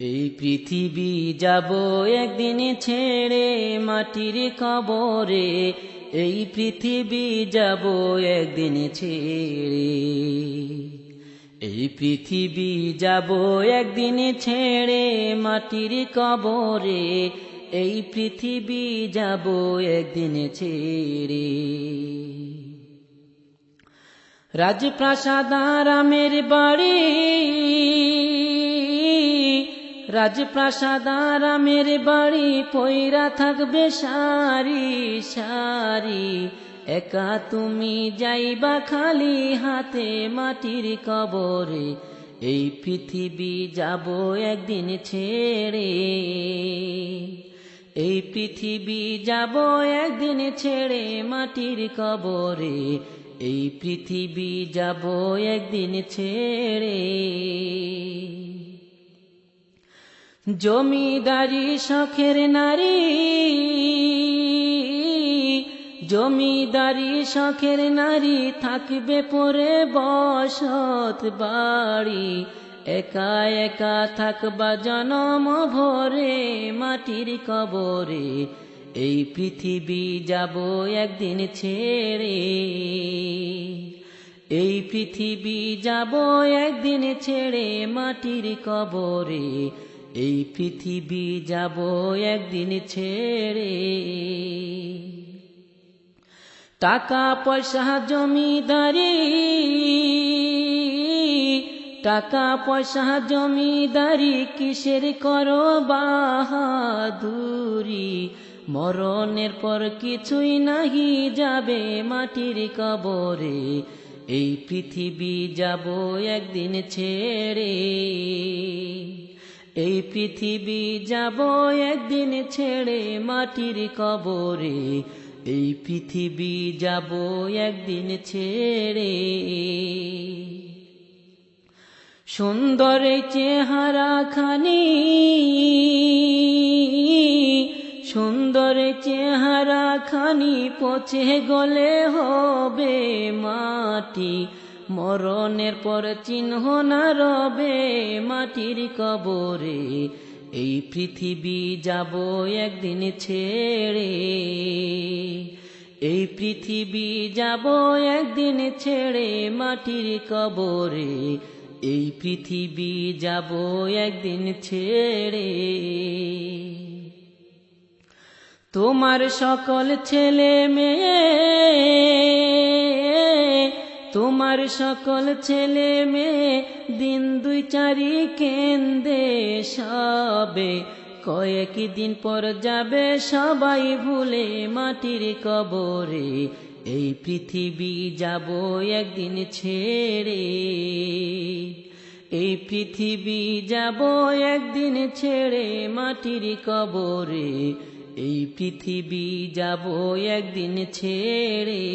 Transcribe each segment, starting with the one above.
এই পৃথিবী যাব একদিন ছেড়ে মাটির কবরে, এই পৃথিবী যাব একদিন ছেড়ে, এই পৃথিবী যাব একদিন ছেড়ে মাটির কবরে, এই পৃথিবী যাব একদিন ছেড়ে। রাজপ্রাসাদ আরামের বাড়ি, রাজপ্রাসাদ আরামের বাড়ি পইরা থাকবে সারি সারি, একা তুমি যাইবা খালি হাতে মাটির কবরে, এই পৃথিবী যাব একদিন ছেড়ে, এই পৃথিবী যাব একদিন ছেড়ে মাটির কবরে, এই পৃথিবী যাব একদিন ছেড়ে। জমিদারি শখের নারী, জমিদারি শখের নারী থাকবে পরে বসত বাড়ি, একা একা থাকবা জনম ভরে মাটির কবরে, এই পৃথিবী যাব একদিন ছেড়ে, এই পৃথিবী যাব একদিন ছেড়ে মাটির কবরে, এই পৃথিবী যাব একদিন ছেড়ে। টাকা পয়সা জমিদারি, টাকা পয়সা জমিদারি কিসের করো বাহাদুরি, মরণের পর কিছুই নাহি যাবে মাটির কবরে, এই পৃথিবী যাব একদিন ছেড়ে, এই পৃথিবী যাব একদিন ছেড়ে মাটির কবরে, এই পৃথিবী যাব একদিন ছেড়ে। সুন্দর চেহারা খানি, সুন্দর চেহারা খানি পচে গলে হবে মাটি, মরণের পর চিহ্ন না রবে মাটির কবরে, এই পৃথিবী যাব একদিন ছেড়ে, এই পৃথিবী যাব একদিন ছেড়ে মাটির কবরে, এই পৃথিবী যাব একদিন ছেড়ে। তোমার সকল ছেলে মেয়ে, তোমার সকল ছেলে মেয়ে দিন দুই চারি কেন্দে সবে, কয়েকদিন পর যাবে সবাই ভুলে মাটির কবরে, এই পৃথিবী যাব একদিন ছেড়ে, এই পৃথিবী যাব একদিন ছেড়ে মাটির কবরে, এই পৃথিবী যাব একদিন ছেড়ে।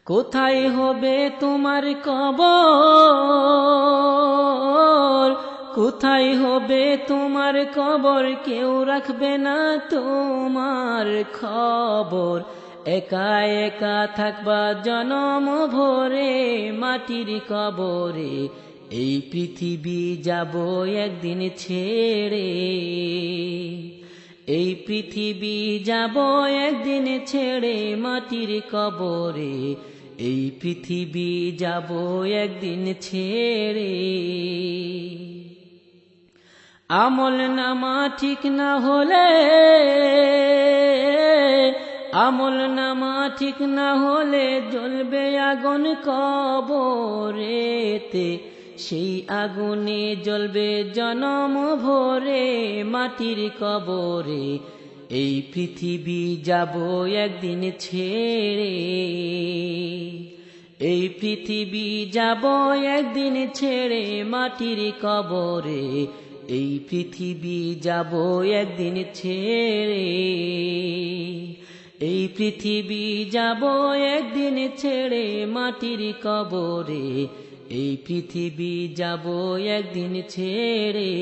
কোথায় হবে তোমার কবর, কোথায় হবে তোমার কবর, কেউ রাখবে না তোমার খবর, একা একা থাকবা জনম ভরে মাটির কবরে, এই পৃথিবী যাব একদিন ছেড়ে, এই পৃথিবী যাব একদিন ছেড়ে মাটির কবরে, এই পৃথিবী যাব একদিন ছেড়ে। আমল নামা ঠিক না হলে, আমল নামা ঠিক না হলে জ্বলবে আগুন কবরেতে, সেই আগুনে জ্বলবে জনম ভরে মাটির কবরে, এই পৃথিবী যাব একদিন ছেড়ে, এই পৃথিবী যাব একদিন ছেড়ে মাটির কবরে, এই পৃথিবী যাব একদিন ছেড়ে, এই পৃথিবী যাব একদিন ছেড়ে মাটির কবরে, এই পৃথিবী যাব একদিন ছেড়ে।